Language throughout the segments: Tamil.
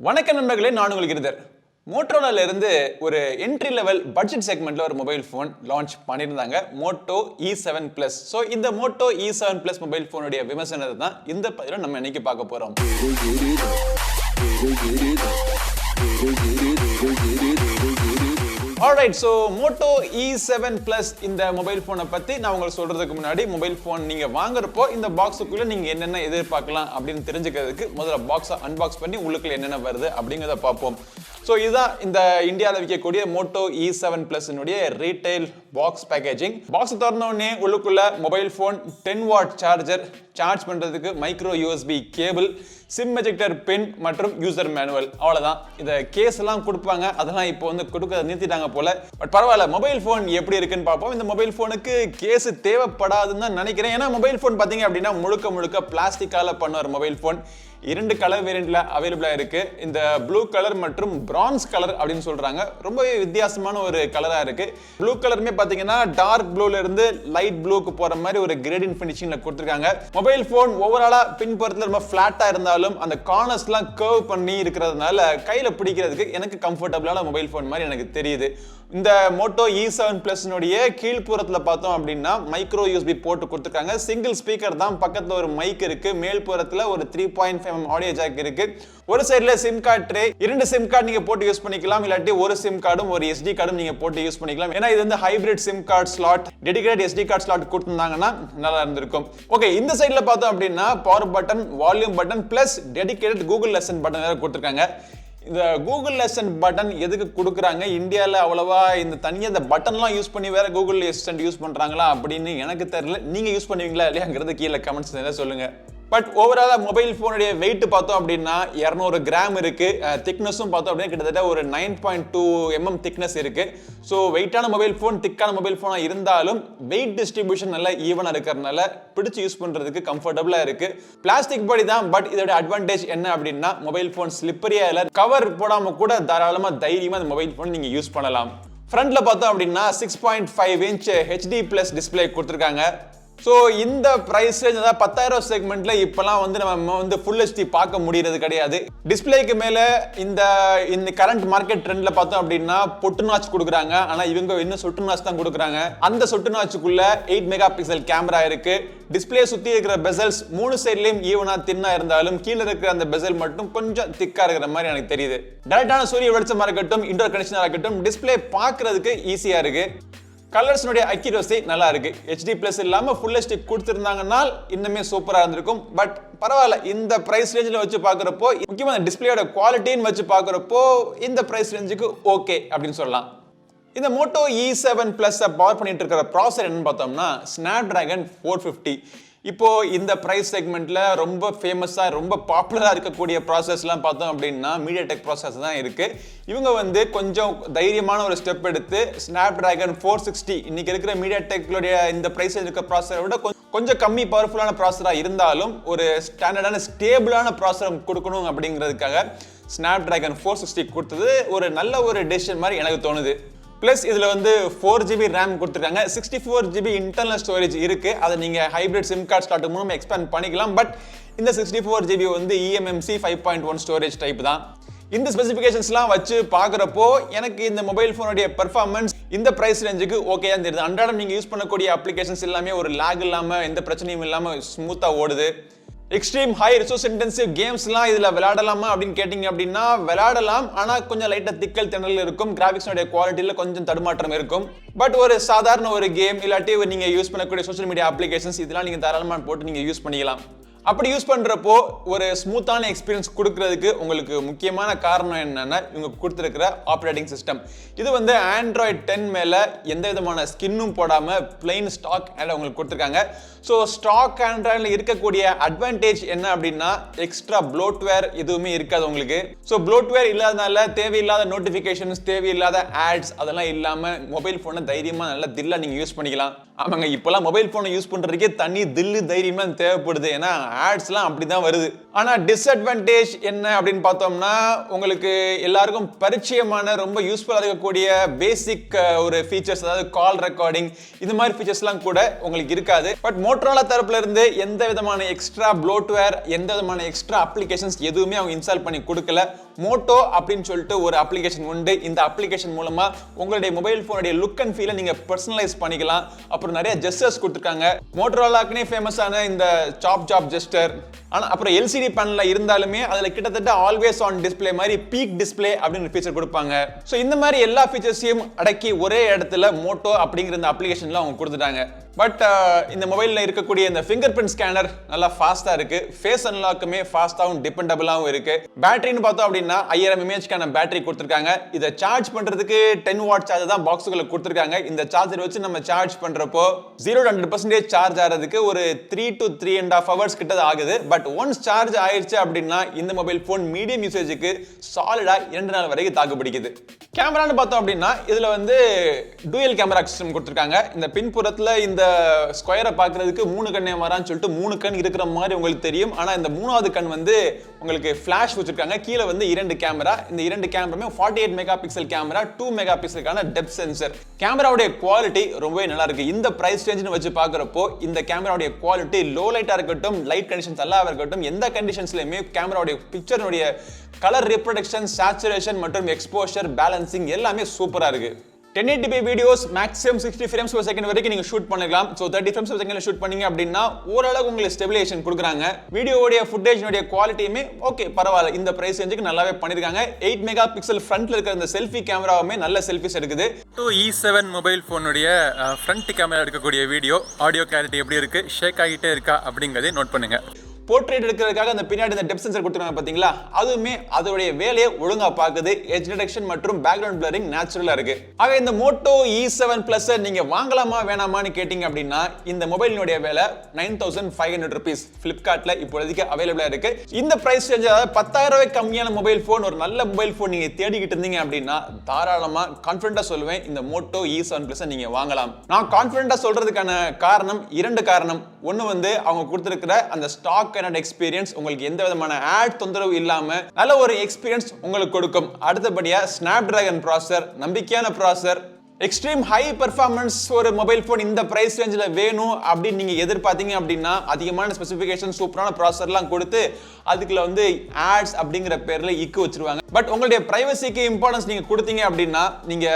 வணக்கம் நண்பர்களே, நான் உங்களுக்கு இருந்தேன். மோட்டோரோலால இருந்து ஒரு என்ட்ரி லெவல் பட்ஜெட் செக்மெண்ட்ல ஒரு மொபைல் ஃபோன் லான்ச் பண்ணியிருந்தாங்க, மோட்டோ E7 Plus. ஸோ இந்த மோட்டோ E7 Plus மொபைல் ஃபோனுடைய விமர்சனத்தை தான் இந்த பதிவில் நம்ம இன்னைக்கு பார்க்க போறோம். Alright, so Moto E7 Plus இந்த மொபைல் ஃபோனை பத்தி நான் உங்களுக்கு சொல்றதுக்கு முன்னாடி மொபைல் ஃபோன் நீங்க வாங்குறப்போ இந்த பாக்ஸுக்குள்ள நீங்க என்னென்ன எதிர்பார்க்கலாம் அப்படின்னு தெரிஞ்சுக்கிறதுக்கு முதல்ல பாக்ஸை அன்பாக்ஸ் பண்ணி உள்ளுக்குள்ள என்னென்ன வருது அப்படிங்கிறத பார்ப்போம். ஸோ இதுதான் இந்த இந்தியாவில் விற்கக்கூடிய Moto E7 Plus retail box packaging. Box திறந்தோடனே உள்ளுக்குள்ள mobile phone, 10 watt charger, charge பண்றதுக்கு micro USB cable, SIM ejector pin மற்றும் யூசர் மேனுவல். அவ்வளவுதான். இந்த கேஸ் எல்லாம் கொடுப்பாங்க, அதெல்லாம் இப்போ வந்து கொடுக்க நிறுத்திட்டாங்க போல. பட் பரவாயில்ல, மொபைல் ஃபோன் எப்படி இருக்குன்னு பார்ப்போம். இந்த மொபைல் ஃபோனுக்கு கேஸ் தேவைப்படாதுன்னு தான் நினைக்கிறேன். ஏன்னா மொபைல் ஃபோன் பார்த்தீங்க அப்படின்னா முழுக்க பிளாஸ்டிக்கால பண்ண ஒரு மொபைல் ஃபோன். 2 கலர் வேரியண்ட்ல அவைலபிளா இருக்கு. இந்த ப்ளூ கலர் மற்றும் பிரான்ஸ் கலர் அப்படின்னு சொல்றாங்க. ரொம்பவே வித்தியாசமான ஒரு கலரா இருக்கு. ப்ளூ கலருமே பாத்தீங்கன்னா டார்க் ப்ளூல இருந்து லைட் ப்ளூக்கு போற மாதிரி ஒரு கிரேடியன்ட் ஃபினிஷிங்ல கொடுத்திருக்காங்க. மொபைல் ஃபோன் ஓவராலா பின்புறத்துல ரொம்ப ஃபிளாட்டா இருந்தாலும் அந்த கார்னர்ஸ் எல்லாம் கர்வ் பண்ணி இருக்கிறதுனால கையில பிடிக்கிறதுக்கு எனக்கு கம்ஃபர்டபிளான மொபைல் ஃபோன் மாதிரி எனக்கு தெரியுது. இந்த மோட்டோ E7 Plus கீழ்ப்புறத்துல பார்த்தோம் அப்படின்னா மைக்ரோ USB போட்டு கொடுத்துருக்காங்க. சிங்கிள் ஸ்பீக்கர் தான், பக்கத்துல ஒரு மைக் இருக்கு, மேல் புறத்துல ஒரு 3.5mm ஆடியோ ஜாக் இருக்கு. ஒரு சைடுல sim card tray, 2 sim card நீங்க போட்டு யூஸ் பண்ணிக்கலாம், இல்லாட்டி ஒரு சிம் கார்டும் ஒரு SD கார்டும் நீங்க போட்டு யூஸ் பண்ணிக்கலாம். ஏன்னா இது வந்து hybrid SIM card slot, dedicated SD card slot கொடுத்திருந்தாங்கன்னா நல்லா இருந்திருக்கும். ஓகே, இந்த சைடுல பார்த்தோம் அப்படின்னா power button, volume button plus dedicated Google லெசன் பட்டன் வேற கொடுத்திருக்காங்க. இந்த கூகுள் லெசன் பட்டன் எதுக்கு கொடுக்குறாங்க? இந்தியாவில் அவ்வளவா இந்த தனியாக இந்த பட்டன்லாம் யூஸ் பண்ணி வேற கூகுள் அசிஸ்டன்ட் யூஸ் பண்ணுறாங்களா அப்படின்னு எனக்கு தெரியல. நீங்கள் யூஸ் பண்ணுவீங்களா இல்லையாங்கிறது கீழே கமெண்ட்ஸ் சொல்லுங்கள். பட் ஓவராலா மொபைல் ஃபோனுடைய வெயிட் பார்த்தோம் அப்படின்னா 200 கிராம் இருக்கு. திக்னஸும் பார்த்தோம் அப்படின்னா கிட்டத்தட்ட ஒரு 9.2 mm திக்னஸ் இருக்கு. ஸோ வெயிட்டான மொபைல் ஃபோன், திக்கான மொபைல் ஃபோனா இருந்தாலும் வெயிட் டிஸ்ட்ரிபியூஷன் நல்லா ஈவனா இருக்கிறதுனால பிடிச்சு யூஸ் பண்றதுக்கு கம்ஃபர்டபுளா இருக்கு. பிளாஸ்டிக் பாடி தான், பட் இதோட அட்வான்டேஜ் என்ன அப்படின்னா மொபைல் ஃபோன் ஸ்லிப்பரியா இல்ல, கவர் போடாம கூட தாராளமா தைரியமா இந்த மொபைல் ஃபோன் நீங்க யூஸ் பண்ணலாம். ஃப்ரண்ட்ல பார்த்தோம் அப்படின்னா 6.5 inch HD+ டிஸ்பிளே கொடுத்துருக்காங்க. ஸோ இந்த பிரைஸ் ரேஞ்ச், அதாவது 10,000 செக்மெண்ட்ல இப்பெல்லாம் வந்து நம்ம வந்து ஃபுல் HD பார்க்க முடியறது கிடையாது. டிஸ்பிளேக்கு மேல இந்த கரண்ட் மார்க்கெட் ட்ரெண்ட்ல பார்த்தோம் அப்படின்னா பொட்டு நாச் கொடுக்குறாங்க. ஆனா இவங்க இன்னும் சொட்டு நாச் தான் கொடுக்குறாங்க. அந்த சொட்டு நாச்சுக்குள்ள 8 மெகா பிக்சல் கேமரா இருக்கு. டிஸ்பிளே சுத்தி இருக்கிற பெசல்ஸ் 3 சைட்லயும் ஈவனா தின்னா இருந்தாலும் கீழே இருக்கிற அந்த பெசல் மட்டும் கொஞ்சம் திக்கா இருக்கிற மாதிரி எனக்கு தெரியுது. டைரக்டான சூரிய வெளிச்சமா இருக்கட்டும், இன்டோர் கண்டிஷனா இருக்கட்டும், டிஸ்பிளே பார்க்கிறதுக்கு ஈஸியா இருக்கு. கலர்ஸ்னுடைய அக்யூரசி நல்லா இருக்கு. HD+ இல்லாம ஃபுல் HD கொடுத்திருந்தாங்கன்னா இன்னுமே சூப்பரா இருந்திருக்கும். பட் பரவாயில்ல, இந்த பிரைஸ் ரேஞ்சில் வச்சு பார்க்குறப்போ, முக்கியமா டிஸ்பிளேயோட குவாலிட்டின்னு வச்சு பார்க்குறப்போ இந்த பிரைஸ் ரேஞ்சுக்கு ஓகே அப்படின்னு சொல்லலாம். இந்த மோட்டோ E7 Plus பவர் பண்ணிட்டு இருக்கிற ப்ராசஸர் என்னன்னு பார்த்தோம்னா Snapdragon 450. இப்போ இந்த பிரைஸ் செக்மெண்ட்ல ரொம்ப ஃபேமஸா, ரொம்ப பாப்புலரா இருக்கக்கூடிய ப்ராசஸ்லாம் பார்த்தோம் அப்படின்னா MediaTek ப்ராசஸ் தான் இருக்கு. இவங்க வந்து கொஞ்சம் தைரியமான ஒரு ஸ்டெப் எடுத்து Snapdragon 460 இன்னைக்கு இருக்கிற MediaTekலுடைய இந்த பிரைஸ் இருக்க ப்ராசஸரை விட கொஞ்சம் கம்மி பவர்ஃபுல்லான ப்ராசஸரா இருந்தாலும் ஒரு ஸ்டாண்டர்டான ஸ்டேபிளான ப்ராசஸர் கொடுக்கணும் அப்படிங்கிறதுக்காக Snapdragon 460 கொடுத்தது ஒரு நல்ல ஒரு டெசிஷன் மாதிரி எனக்கு தோணுது. பிளஸ் இதுல வந்து 4GB RAM கொடுத்துருக்காங்க, 64GB இன்டர்னல் ஸ்டோரேஜ் இருக்கு. அதை நீங்க ஹைபிரிட் சிம் கார்டு ஸ்லாட் மூலம் எக்ஸ்பேண்ட் பண்ணிக்கலாம். பட் இந்த 64GB வந்து eMMC 5.1 ஸ்டோரேஜ் டைப் தான். இந்த ஸ்பெசிஃபிகேஷன்ஸ்லாம் வச்சு பார்க்குறப்போ எனக்கு இந்த மொபைல் ஃபோனுடைய பெர்ஃபார்மன்ஸ் இந்த பிரைஸ் ரேஞ்சுக்கு ஓகே தான் தெரியுது. அன்றாடம் நீங்க யூஸ் பண்ணக்கூடிய அப்ளிகேஷன்ஸ் எல்லாமே ஒரு லேக் இல்லாம, எந்த பிரச்சனையும் இல்லாம ஸ்மூத்தா ஓடுது. எக்ஸ்ட்ரீம் ஹை ரிசோர்ஸ் இன்டென்சிவ் கேம்ஸ்லாம் இதுல விளையாடலாமா அப்படின்னு கேட்டீங்க அப்படின்னா விளையாடலாம். ஆனா கொஞ்சம் லைட்டா திக்கல் திணறல் இருக்கும். கிராபிக்ஸோட குவாலிட்டியில கொஞ்சம் தடுமாற்றம் இருக்கும். பட் ஒரு சாதாரண ஒரு கேம் இல்லாட்டி நீங்க யூஸ் பண்ணக்கூடிய சோஷியல் மீடியா அப்ளிகேஷன்ஸ் இதெல்லாம் நீங்க தாராளமா போட்டு நீங்க யூஸ் பண்ணிக்கலாம். அப்படி யூஸ் பண்றப்போ ஒரு ஸ்மூத்தான எக்ஸ்பீரியன்ஸ் கொடுக்கறதுக்கு உங்களுக்கு முக்கியமான காரணம் என்னன்னா இவங்க கொடுத்திருக்கிற ஆப்ரேட்டிங் சிஸ்டம். இது வந்து Android 10 மேல எந்த விதமான ஸ்கின்னும் போடாம பிளைன் ஸ்டாக் உங்களுக்கு கொடுத்திருக்காங்க. ஸோ ஸ்டாக் ஆண்ட்ராய்டில் இருக்கக்கூடிய அட்வான்டேஜ் என்ன அப்படின்னா எக்ஸ்ட்ரா ப்ளோட்வேர் எதுவுமே இருக்காது உங்களுக்கு. ஸோ ப்ளோட்வேர் இல்லாதனால தேவையில்லாத நோட்டிஃபிகேஷன்ஸ், தேவையில்லாத ஆட்ஸ் அதெல்லாம் இல்லாமல் மொபைல் ஃபோனை தைரியமாக நல்லா தில்லா நீங்கள் யூஸ் பண்ணிக்கலாம். ஆமாங்க, இப்போலாம் மொபைல் ஃபோனை யூஸ் பண்ணுறதுக்கே தனி தில்லு தைரியமாக தேவைப்படுது. ஏன்னா ஆட்ஸ்லாம் அப்படி தான் வருது. ஆனா டிஸ்அட்வான்டேஜ் என்ன அப்படின்னு பார்த்தோம்னா உங்களுக்கு எல்லாருக்கும் பரிச்சயமான ரொம்ப யூஸ்ஃபுல்லா இருக்கக்கூடிய பேசிக் ஒரு ஃபீச்சர்ஸ், அதாவது கால் ரெக்கார்டிங் இந்த மாதிரி ஃபீச்சர்ஸ்லாம் கூட உங்களுக்கு இருக்காது. பட் மோட்டோரோலா தரப்புல இருந்து எந்த விதமான எக்ஸ்ட்ரா ப்ளோட்வேர், எந்த விதமான எக்ஸ்ட்ரா அப்ளிகேஷன்ஸ் எதுவுமே அவங்க இன்ஸ்டால் பண்ணி கொடுக்கல. மோட்டோ அப்படின்னு சொல்லிட்டு ஒரு அப்ளிகேஷன் உண்டு. இந்த அப்ளிகேஷன் மூலமா உங்களுடைய மொபைல் போனுடைய லுக் அண்ட் ஃபீலை நீங்க பர்சனலைஸ் பண்ணிக்கலாம். அப்புறம் நிறைய ஜெஸ்டர்ஸ் கொடுத்துருக்காங்க. மோட்டோரோலாக்குனே ஃபேமஸான இந்த சாப் ஜெஸ்டர், ஆனா அப்புறம் எல்சிடி பேனல்ல இருந்தாலுமே அதுல கிட்டத்தட்ட ஆல்வேஸ் ஆன் டிஸ்ப்ளே மாதிரி பீக் டிஸ்ப்ளே அப்படின்னு ஃபீச்சர் கொடுப்பாங்க. சோ இந்த மாதிரி எல்லா ஃபீச்சர்ஸையும் அடக்கி ஒரே இடத்துல மோட்டோ அப்படிங்கிற இந்த அப்ளிகேஷன்ல அவங்க கொடுத்துட்டாங்க. பட் இந்த மொபைல்ல இருக்கக்கூடிய இந்த ஃபிங்கர் பிரிண்ட் ஸ்கேனர் நல்லா ஃபாஸ்டா இருக்கு. ஃபேஸ் அன்லாக்குமே ஃபாஸ்டாவும் டிபெண்டபிளாவும் இருக்கு. பேட்டரின்னு பார்த்தோம் அப்படின்னா 5000 mAh பேட்டரி கொடுத்துருக்காங்க. இதை சார்ஜ் பண்றதுக்கு 10 வாட் சார்ஜர் தான் பாக்ஸுக்குள்ள கொடுத்துருக்காங்க. இந்த சார்ஜர் வச்சு நம்ம சார்ஜ் பண்றப்போ 0 to 100% சார்ஜ் ஆகிறதுக்கு ஒரு 3 to 3.5 hours கிட்ட ஆகுது. பட் ஒன்ஸ் சார்ஜ் ஆயிடுச்சு அப்படின்னா இந்த மொபைல் போன் மீடியம் யூசேஜுக்கு சாலிடா 2 நாள் வரைக்கும் தாக்கு பிடிக்குது. கேமரான்னு பார்த்தோம் அப்படின்னா இதுல வந்து டூயல் கேமரா சிஸ்டம் கொடுத்துருக்காங்க. இந்த பின்புறத்துல இந்த ஸ்கொயரை பார்க்கிறதுக்கு 3 கண்ணே வரான்னு சொல்லிட்டு 3 கண் இருக்கிற மாதிரி உங்களுக்கு தெரியும். ஆனா இந்த 3வது கண் வந்து உங்களுக்கு ஃபிளாஷ் வச்சிருக்காங்க. கீழே வந்து 2 கேமரா. இந்த 2 கேமராமே 48 மெகா பிக்சல் கேமரா, 2 மெகா பிக்சலுக்கான டெப்த் சென்சர். கேமராவுடைய குவாலிட்டி ரொம்பவே நல்லா இருக்கு. இந்த பிரைஸ் ரேஞ்ச்னு வச்சு பார்க்கறப்போ இந்த கேமராவுடைய குவாலிட்டி லோ லைட்டா இருக்கட்டும், லைட் கண்டிஷன்ஸ் எல்லாம் இருக்கட்டும், எந்த கண்டிஷன்ஸ்லயுமே கேமராவுடைய பிக்சருடைய கலர் ரிப்ரொடக்ஷன், சேச்சுரேஷன் மற்றும் எக்ஸ்போஷர், பேலன்சிங் எல்லாமே சூப்பரா இருக்கு. 1080p videos maximum 60 frames per second வரைக்கும் நீங்க ஷூட் பண்ணலாம். So 30 frames per second shoot பண்ணீங்க அப்படின்னா ஓரளவுக்கு உங்களுக்கு ஸ்டெபிலைசேஷன் கொடுக்குறாங்க. வீடியோவோட ஃபுட்டேஜ்னுடைய குவாலிட்டியுமே ஓகே பரவாயில்ல, இந்த பிரைஸ் ரேஞ்சுக்கு நல்லாவே பண்ணிருக்காங்க. 8 மெகா பிக்சல் ஃப்ரண்ட்ல இருக்கிற இந்த செல்ஃபி கேமராவுமே நல்ல செல்ஃபிஸ் எடுக்குது. E7 மொபைல் போனுடைய ஃப்ரண்ட் கேமரா எடுக்கக்கூடிய வீடியோ ஆடியோ கிளாரிட்டி எப்படி இருக்கு, ஷேக் ஆகிட்டே இருக்கா அப்படிங்கறதை நோட் பண்ணுங்க. போர்ட்ரேட் எடுக்கிறதுக்காக அந்த பின்னாடி இந்த டெப்த் சென்சர் கொடுத்துருக்காங்க பாத்தீங்களா, அதுவுமே அதோடைய வேலையை ஒழுங்கா பாக்குது. எட்ஜ் டிடெக்ஷன் மற்றும் பேக்ரவுண்ட் பிளரிங் நேச்சுரலா இருக்கு. ஆக இந்த மோட்டோ E7 Plus நீங்க வாங்கலாமா வேணாமான்னு கேட்டீங்க அப்படின்னா இந்த மொபைலினுடைய விலை 9500 rupees Flipkartல இப்போதைக்கு அவைலபிளா இருக்கு. இந்த பிரைஸ் ரேஞ்ச், அதாவது 10,000 ரூபாய்க்கு கம்மியான மொபைல் போன், ஒரு நல்ல மொபைல் போன் நீங்க தேடிக்கிட்டு இருந்தீங்க அப்படின்னா தாராளமா கான்ஃபிடண்டா சொல்லுவேன் இந்த மோட்டோ E7 Plus நீங்க வாங்கலாம். நான் கான்ஃபிடண்டா சொல்றதுக்கான காரணம் 2 காரணம். ஒன்னு வந்து அவங்க கொடுத்திருக்கிற அந்த ஸ்டாக் எக்ஸ்பீரியன்ஸ் உங்களுக்கு எந்த விதமான ஆட் தொந்தரவு இல்லாம நல்ல ஒரு எக்ஸ்பீரியன்ஸ் உங்களுக்கு கொடுக்கும். அடுத்தபடியா Snapdragon ப்ராசஸர், நம்பிக்கையான ப்ராசஸர், எக்ஸ்ட்ரீம் ஹை பெர்ஃபார்மன்ஸ் ஒரு மொபைல் போன் இந்த பிரைஸ் ரேஞ்சில் வேணும் அப்படின்னு நீங்க எதிர்பார்த்தீங்க அப்படின்னா அதிகமான ஸ்பெசிஃபிகேஷன், சூப்பரான ப்ராசஸர்லாம் கொடுத்து அதுக்குள்ள வந்து ஆட்ஸ் அப்படிங்கிற பேர்ல இக்கு வச்சிருவாங்க. பட் உங்களுடைய பிரைவசிக்கு இம்பார்ட்டன்ஸ் நீங்க கொடுத்தீங்க அப்படின்னா நீங்க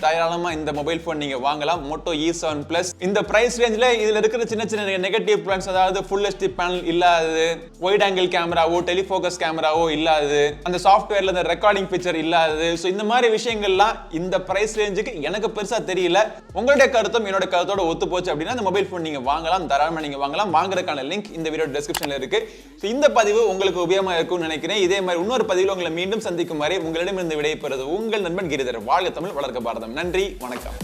தாராளமா இந்த மொபைல் போன் நீங்க வாங்கலாம். மோட்டோ E7 Plus இந்த பிரைஸ் ரேஞ்சில் இதுல இருக்கிற சின்ன சின்ன நெகட்டிவ் பாயிண்ட்ஸ், அதாவது ஃபுல் HD பேனல் இல்லாதது, வைட் ஆங்கிள் கேமராவோ டெலிஃபோக்கஸ் கேமராவோ இல்லாதது, அந்த சாஃப்ட்வேர்ல இந்த ரெக்கார்டிங் ஃபீச்சர் இல்லாதது, ஸோ இந்த மாதிரி விஷயங்கள்லாம் இந்த பிரைஸ் ரேஞ்சுக்கு எனக்கு பெருசா தெரியல. உங்களுடைய கருத்தும் என்னோட கருத்தோட ஒத்து போச்சு அப்படின்னா இந்த மொபைல் போன் நீங்க வாங்கலாம், தாராளமா நீங்க வாங்கலாம். வாங்குறதுக்கான லிங்க் இந்த வீடியோ டிஸ்கிரிப்ஷன்ல இருக்கு. இந்த பதிவு உங்களுக்கு உபயோகமா இருக்கும்னு நினைக்கிறேன். இதே மாதிரி இன்னொரு பதிவில் உங்களை மீண்டும் சந்திக்கும் வரை உங்களிடமிருந்து விடைபெறுவது உங்கள் நண்பன் கிரிதர். வாழ்க தமிழ், வளர்க்க பாரதம். நன்றி, வணக்கம்.